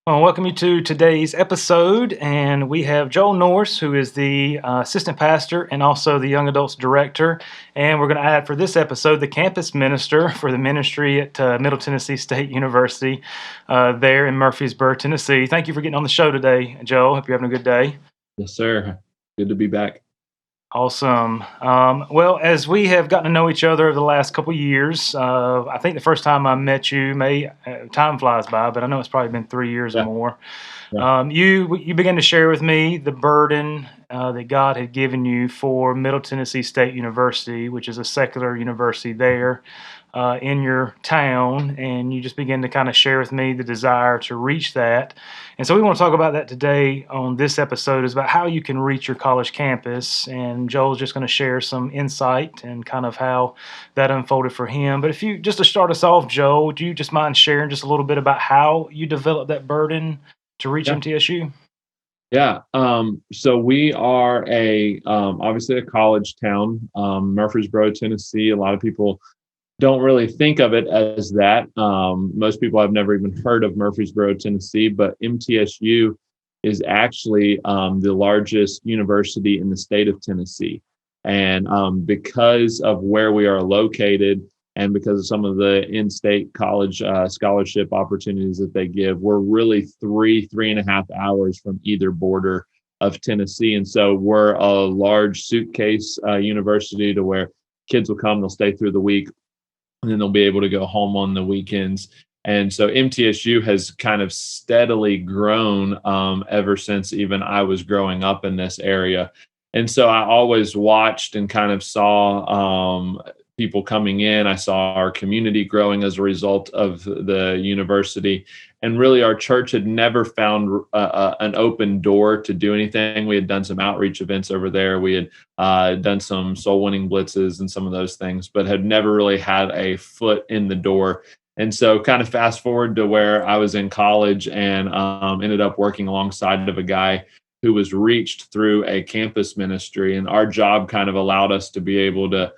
Well, welcome you to today's episode, and we have Joel Norris, who is the assistant pastor and also the young adults director. And we're going to add for this episode the campus minister for the ministry at Middle Tennessee State University there in Murfreesboro, Tennessee. Thank you for getting on the show today, Joel. Hope you're having a good day. Yes, sir. Good to be back. Awesome. Well, as we have gotten to know each other over the last couple of years, I think the first time I met you, time flies by, but I know it's probably been 3 years or Yeah, more. yeah. You began to share with me the burden that God had given you for Middle Tennessee State University, which is a secular university there in your town, and you just began to kind of share with me the desire to reach that. And so we want to talk about that today on this episode is about how you can reach your college campus. And Joel's just going to share some insight and kind of how that unfolded for him. But if you just to start us off, Joel, would you just mind sharing just a little bit about how you developed that burden to reach Yeah. MTSU? Yeah. So we are obviously a college town, Murfreesboro, Tennessee. A lot of people don't really think of it as that. Most people have never even heard of Murfreesboro, Tennessee, but MTSU is actually the largest university in the state of Tennessee. And because of where we are located and because of some of the in-state college scholarship opportunities that they give, we're really 3.5 hours from either border of Tennessee. And so we're a large suitcase university to where kids will come, they'll stay through the week, and then they'll be able to go home on the weekends. And so MTSU has kind of steadily grown ever since even I was growing up in this area. And so I always watched and kind of saw people coming in. I saw our community growing as a result of the university. And really, our church had never found an open door to do anything. We had done some outreach events over there. We had done some soul winning blitzes and some of those things, but had never really had a foot in the door. And so, kind of fast forward to where I was in college and ended up working alongside of a guy who was reached through a campus ministry. And our job kind of allowed us to be able to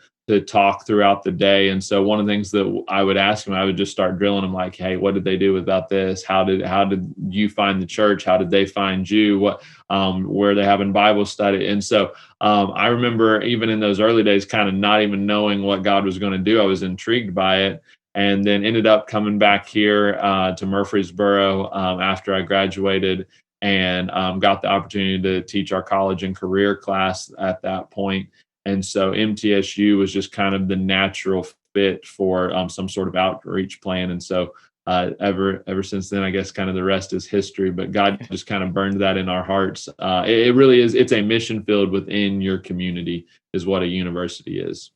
talk throughout the day. And so one of the things that I would ask him, I would just start drilling him like, hey, what did they do about this? How did you find the church? How did they find you? What where they having Bible study? And so I remember even in those early days, kind of not even knowing what God was going to do. I was intrigued by it. And then ended up coming back here to Murfreesboro after I graduated and got the opportunity to teach our college and career class at that point. And so MTSU was just kind of the natural fit for some sort of outreach plan. And so ever since then, I guess kind of the rest is history. But God just kind of burned that in our hearts. It really is. It's a mission field within your community, is what a university is.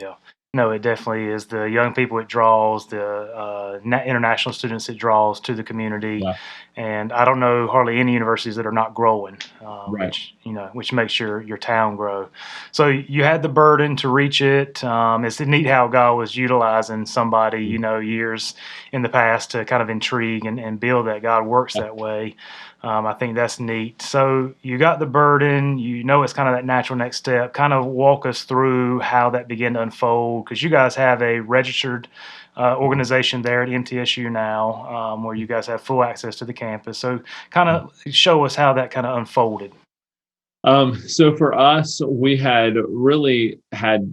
Yeah. No, it definitely is the young people it draws, the international students it draws to the community, Yeah, and I don't know hardly any universities that are not growing, right. which makes your town grow. So you had the burden to reach it. It's neat how God was utilizing somebody years in the past to kind of intrigue and build that. God works Yeah. that way. I think that's neat. So you got the burden, it's kind of that natural next step. Kind of walk us through how that began to unfold because you guys have a registered organization there at MTSU now where you guys have full access to the campus. So kind of show us how that kind of unfolded. So for us, we had really had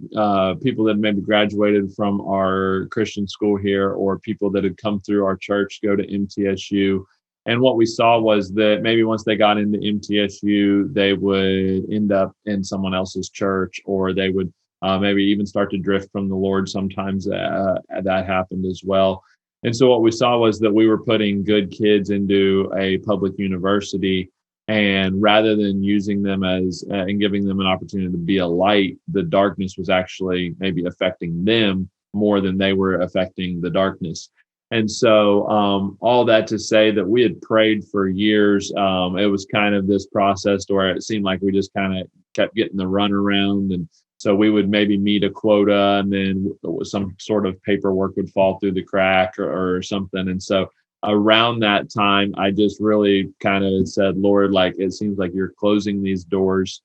people that maybe graduated from our Christian school here, or people that had come through our church go to MTSU. And what we saw was that maybe once they got into MTSU, they would end up in someone else's church, or they would maybe even start to drift from the Lord. Sometimes that happened as well. And so what we saw was that we were putting good kids into a public university, and rather than using them as and giving them an opportunity to be a light, the darkness was actually maybe affecting them more than they were affecting the darkness. And so, all that to say that we had prayed for years. It was kind of this process where it seemed like we just kind of kept getting the run around. And so we would maybe meet a quota, and then some sort of paperwork would fall through the crack, or something. And so around that time, I just really kind of said, Lord, like, it seems like you're closing these doors.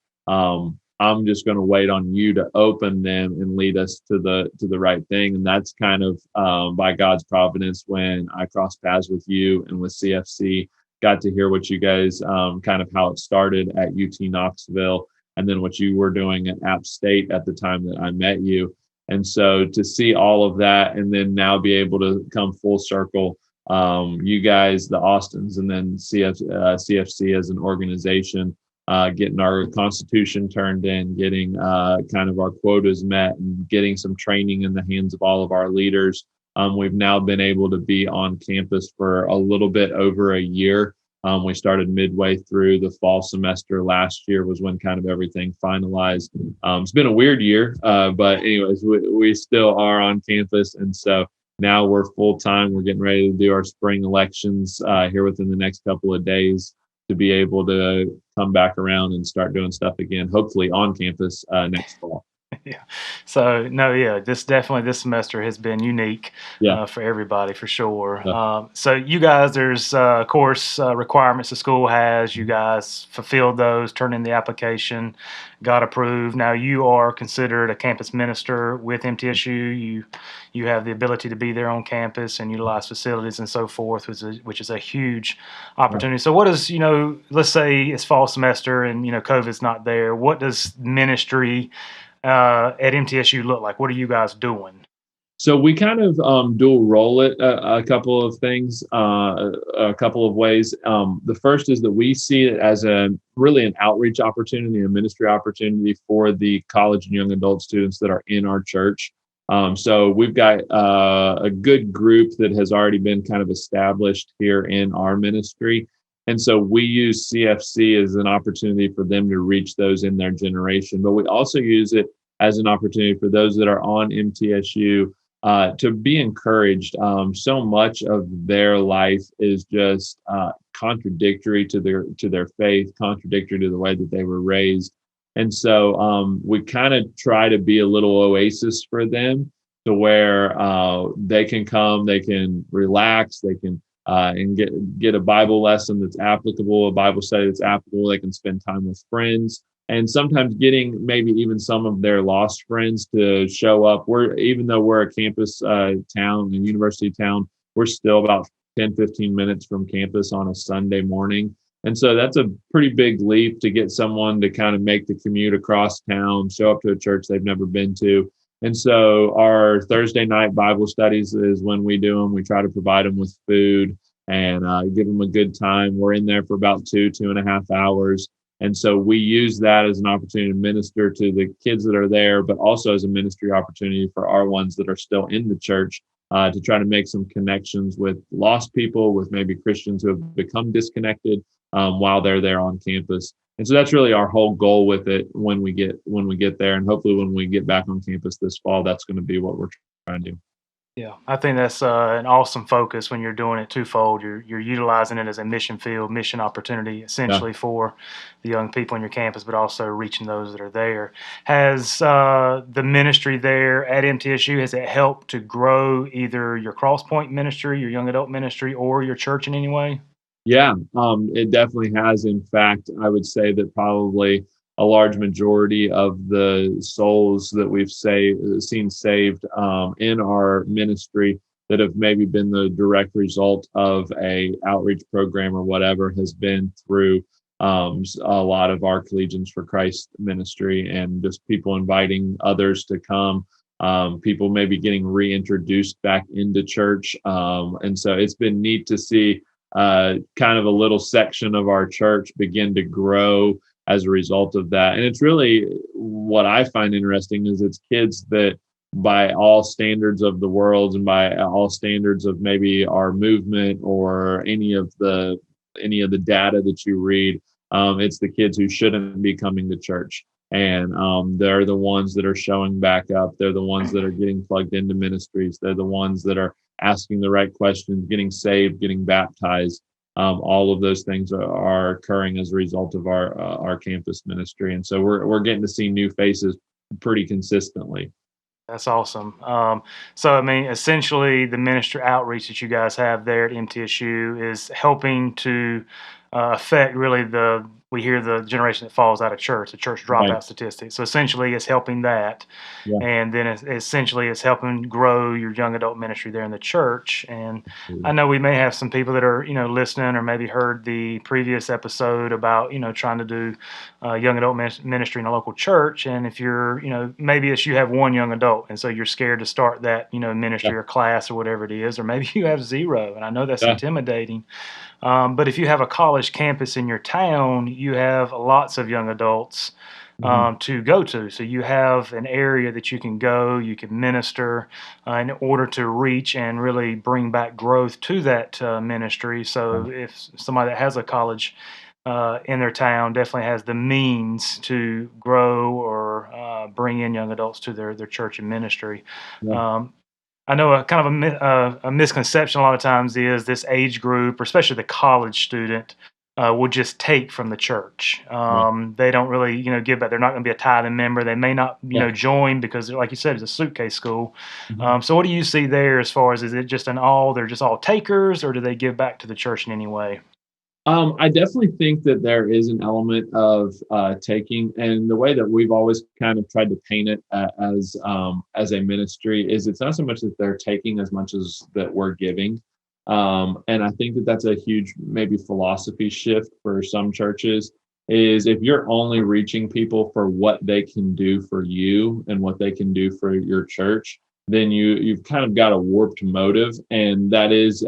I'm just going to wait on you to open them and lead us to the right thing. And that's kind of by God's providence when I crossed paths with you and with CFC. got to hear what you guys kind of how it started at UT Knoxville, and then what you were doing at App State at the time that I met you. And so to see all of that, and then now be able to come full circle, you guys, the Austins, and then CFC as an organization, getting our constitution turned in, getting kind of our quotas met, and getting some training in the hands of all of our leaders. We've now been able to be on campus for a little bit over a year. We started midway through the fall semester last year was when kind of everything finalized. It's been a weird year, but anyways, we still are on campus. And so now we're full time. We're getting ready to do our spring elections here within the next couple of days to be able to come back around and start doing stuff again, hopefully on campus next fall. Yeah. So no, yeah, this semester has been unique Yeah. for everybody for sure. Yeah. So you guys, there's of course requirements the school has. You guys fulfilled those, turned in the application, got approved. Now you are considered a campus minister with MTSU. You have the ability to be there on campus and utilize facilities and so forth, which is a huge opportunity. So what does, let's say it's fall semester and COVID's not there. What does ministry at MTSU look like? What are you guys doing? So we kind of dual role it a couple of things, a couple of ways. The first is that we see it as a really an outreach opportunity, a ministry opportunity for the college and young adult students that are in our church. So we've got a good group that has already been kind of established here in our ministry. And so we use CFC as an opportunity for them to reach those in their generation. But we also use it as an opportunity for those that are on MTSU to be encouraged. So much of their life is just contradictory to their faith, contradictory to the way that they were raised, and so we kind of try to be a little oasis for them, to where they can come, they can relax, they can and get a Bible lesson that's applicable, a Bible study that's applicable. They can spend time with friends, and sometimes getting maybe even some of their lost friends to show up. Even though we're a campus town, a university town, we're still about 10-15 minutes from campus on a Sunday morning. And so that's a pretty big leap to get someone to kind of make the commute across town, show up to a church they've never been to. And so our Thursday night Bible studies is when we do them. We try to provide them with food and give them a good time. We're in there for about 2.5 hours. And so we use that as an opportunity to minister to the kids that are there, but also as a ministry opportunity for our ones that are still in the church, to try to make some connections with lost people, with maybe Christians who have become disconnected while they're there on campus. And so that's really our whole goal with it when we get there. And hopefully when we get back on campus this fall, that's going to be what we're trying to do. Yeah, I think that's an awesome focus when you're doing it twofold. You're utilizing it as a mission field, mission opportunity, Yeah. essentially for the young people on your campus, but also reaching those that are there. Has the ministry there at MTSU, has it helped to grow either your Crosspoint ministry, your young adult ministry, or your church in any way? Yeah, it definitely has. In fact, I would say that probably a large majority of the souls that we've seen saved in our ministry that have maybe been the direct result of a outreach program or whatever has been through a lot of our Collegians for Christ ministry, and just people inviting others to come. People maybe getting reintroduced back into church. And so it's been neat to see kind of a little section of our church begin to grow as a result of that. And it's really, what I find interesting is it's kids that, by all standards of the world and by all standards of maybe our movement or any of the data that you read, it's the kids who shouldn't be coming to church. And they're the ones that are showing back up. They're the ones that are getting plugged into ministries. They're the ones that are asking the right questions, getting saved, getting baptized. All of those things are occurring as a result of our campus ministry, and so we're getting to see new faces pretty consistently. That's awesome. So, I mean, essentially, the ministry outreach that you guys have there at MTSU is helping to affect really we hear the generation that falls out of church, the church Right. dropout statistics. So essentially, it's helping that, Yeah. and then essentially it's helping grow your young adult ministry there in the church. And I know we may have some people that are listening or maybe heard the previous episode about trying to do young adult ministry in a local church. And if you're maybe it's you have one young adult, and so you're scared to start that Yeah. ministry or class or whatever it is, or maybe you have zero, and I know that's Yeah. intimidating. But if you have a college campus in your town, you have lots of young adults Mhm. to go to. So you have an area that you can go, you can minister in order to reach and really bring back growth to that ministry. Yeah. So if somebody that has a college in their town definitely has the means to grow or bring in young adults to their church and ministry. Yeah. Um, I know a kind of a misconception a lot of times is this age group, or especially the college student, will just take from the church. Right. They don't really, give back. They're not going to be a tithing member. They may not, Yeah. join because, like you said, it's a suitcase school. Mhm. So, what do you see there as far as is it just they're just all takers, or do they give back to the church in any way? I definitely think that there is an element of taking, and the way that we've always kind of tried to paint it as a ministry is it's not so much that they're taking as much as that we're giving, and I think that that's a huge maybe philosophy shift for some churches. Is if you're only reaching people for what they can do for you and what they can do for your church, then you've kind of got a warped motive, and that is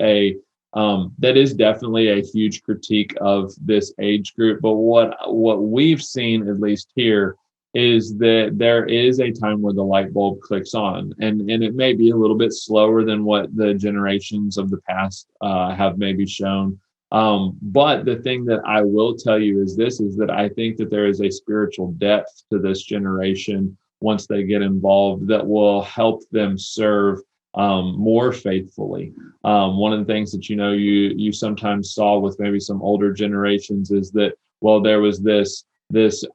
definitely a huge critique of this age group. But what we've seen, at least here, is that there is a time where the light bulb clicks on, and it may be a little bit slower than what the generations of the past have maybe shown. But the thing that I will tell you is this: is that I think that there is a spiritual depth to this generation once they get involved that will help them serve more faithfully. One of the things that you sometimes saw with maybe some older generations is that, well, there was this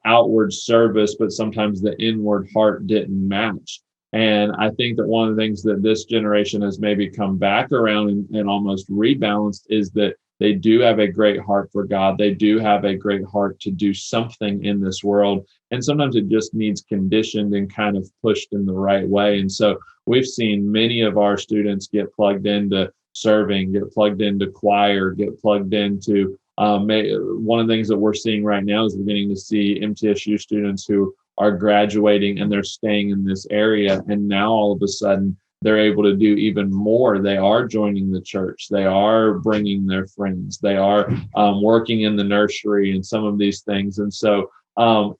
outward service, but sometimes the inward heart didn't match. And I think that one of the things that this generation has maybe come back around and almost rebalanced is that they do have a great heart for God. They do have a great heart to do something in this world. And sometimes it just needs conditioned and kind of pushed in the right way. And so we've seen many of our students get plugged into serving, get plugged into choir, get plugged into one of the things that we're seeing right now is we're getting to see MTSU students who are graduating and they're staying in this area. And now all of a sudden they're able to do even more. They are joining the church. They are bringing their friends. They are working in the nursery and some of these things. And so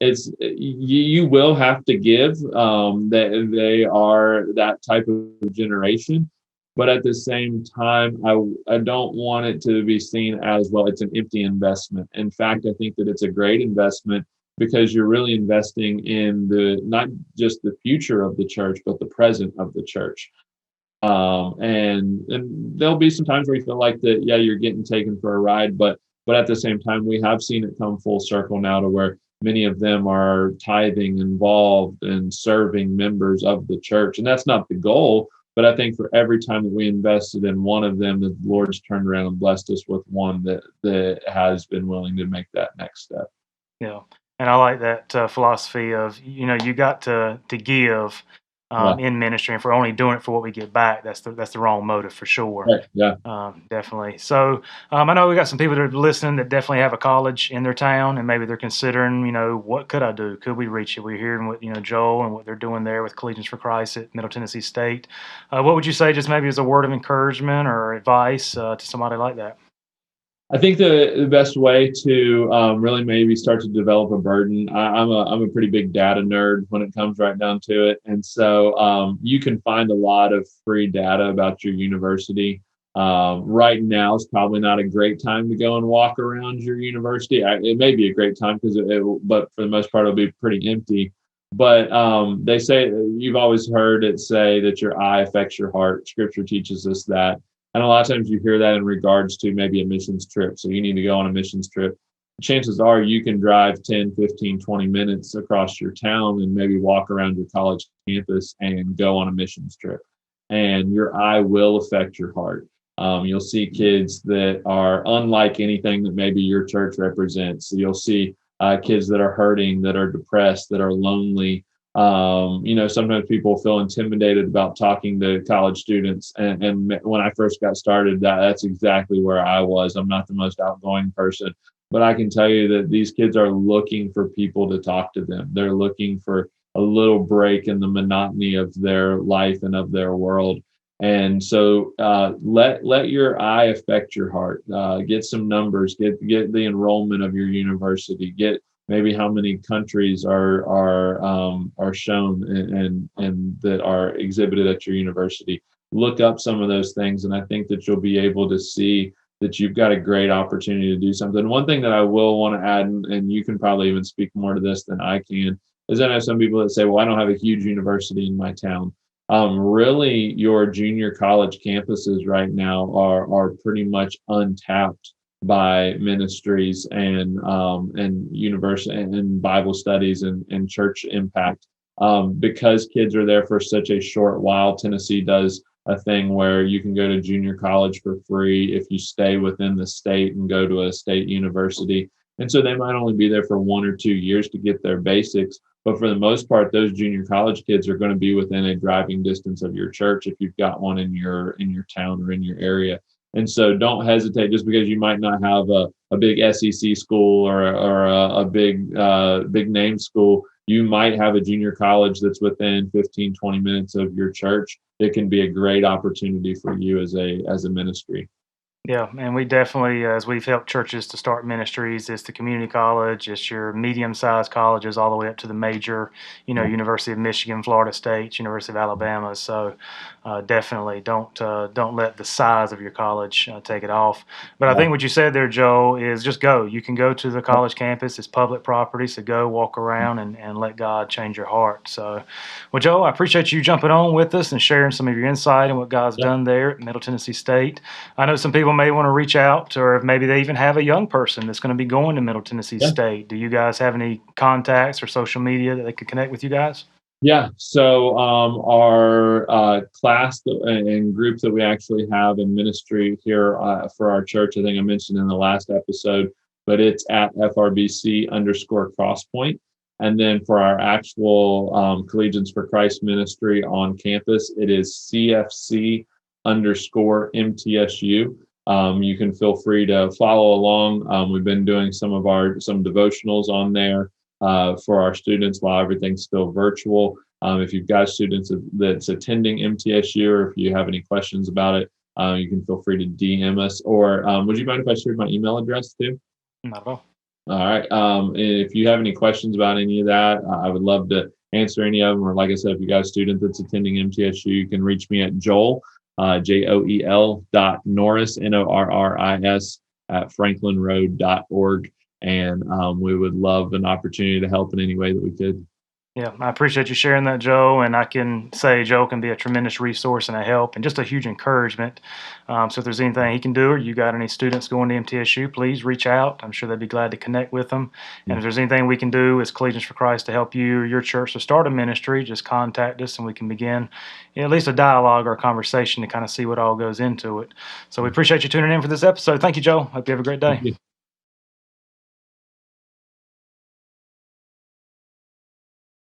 it's you will have to give. That they are that type of generation, but at the same time, I don't want it to be seen as, well, it's an empty investment. In fact, I think that it's a great investment because you're really investing in the not just the future of the church, but the present of the church. And there'll be some times where you feel like that, yeah, you're getting taken for a ride, but at the same time, we have seen it come full circle now to where many of them are tithing, involved, and serving members of the church. And that's not the goal, but I think for every time that we invested in one of them, the Lord's turned around and blessed us with one that has been willing to make that next step. Yeah, and I like that philosophy of you got to give Yeah. in ministry, and if we're only doing it for what we get back, that's the wrong motive for sure. Right. Yeah. Definitely. So I know we got some people that are listening that definitely have a college in their town, and maybe they're considering, what could I do? Could we reach it? We're hearing what Joel and what they're doing there with Collegians for Christ at Middle Tennessee State. What would you say, just maybe as a word of encouragement or advice to somebody like that? I think the best way to really maybe start to develop a burden. I'm a pretty big data nerd when it comes right down to it, and so you can find a lot of free data about your university. Right now is probably not a great time to go and walk around your university. It may be a great time because but for the most part, it'll be pretty empty. But they say you've always heard it say that your eye affects your heart. Scripture teaches us that. And a lot of times you hear that in regards to maybe a missions trip. So you need to go on a missions trip. Chances are you can drive 10, 15, 20 minutes across your town and maybe walk around your college campus and go on a missions trip. And your eye will affect your heart. You'll see kids that are unlike anything that maybe your church represents. You'll see kids that are hurting, that are depressed, that are lonely. Sometimes people feel intimidated about talking to college students. And when I first got started, that's exactly where I was. I'm not the most outgoing person, but I can tell you that these kids are looking for people to talk to them. They're looking for a little break in the monotony of their life and of their world. And so let your eye affect your heart. Get some numbers. Get the enrollment of your university. Get maybe how many countries are shown and that are exhibited at your university. Look up some of those things, and I think that you'll be able to see that you've got a great opportunity to do something. One thing that I will want to add, and you can probably even speak more to this than I can, is I know some people that say, "Well, I don't have a huge university in my town." Really, your junior college campuses right now are pretty much untapped by ministries and university and Bible studies and church impact. Because kids are there for such a short while, Tennessee does a thing where you can go to junior college for free if you stay within the state and go to a state university. And so they might only be there for 1 or 2 years to get their basics. But for the most part, those junior college kids are going to be within a driving distance of your church if you've got one in your town or in your area. And so don't hesitate just because you might not have a big SEC school or a big name school. You might have a junior college that's within 15, 20 minutes of your church. It can be a great opportunity for you as a ministry. Yeah, and we definitely, as we've helped churches to start ministries, it's the community college, it's your medium-sized colleges, all the way up to the major, Yeah. University of Michigan, Florida State, University of Alabama. So definitely don't let the size of your college take it off. But I Yeah. think what you said there, Joe, is just go. You can go to the college campus; it's public property, so go walk around and let God change your heart. So, well, Joe, I appreciate you jumping on with us and sharing some of your insight and what God's Yeah. done there at Middle Tennessee State. I know some people may want to reach out, or maybe they even have a young person that's going to be going to Middle Tennessee Yeah. State. Do you guys have any contacts or social media that they could connect with you guys? Yeah. So our class and group that we actually have in ministry here for our church, I think I mentioned in the last episode, but it's at FRBC_Crosspoint. And then for our actual Collegians for Christ ministry on campus, it is CFC_MTSU. You can feel free to follow along. We've been doing some devotionals on there for our students while everything's still virtual. If you've got students that's attending MTSU, or if you have any questions about it, you can feel free to DM us. Or would you mind if I shared my email address too? Not at all. All right. If you have any questions about any of that, I would love to answer any of them. Or like I said, if you got a student that's attending MTSU, you can reach me at Joel, Joel.Norris, Norris at franklinroad.org. And we would love an opportunity to help in any way that we could. Yeah, I appreciate you sharing that, Joe. And I can say Joe can be a tremendous resource and a help and just a huge encouragement. So if there's anything he can do, or you got any students going to MTSU, please reach out. I'm sure they'd be glad to connect with them. And if there's anything we can do as Collegians for Christ to help you or your church to start a ministry, just contact us and we can begin at least a dialogue or a conversation to kind of see what all goes into it. So we appreciate you tuning in for this episode. Thank you, Joe. Hope you have a great day.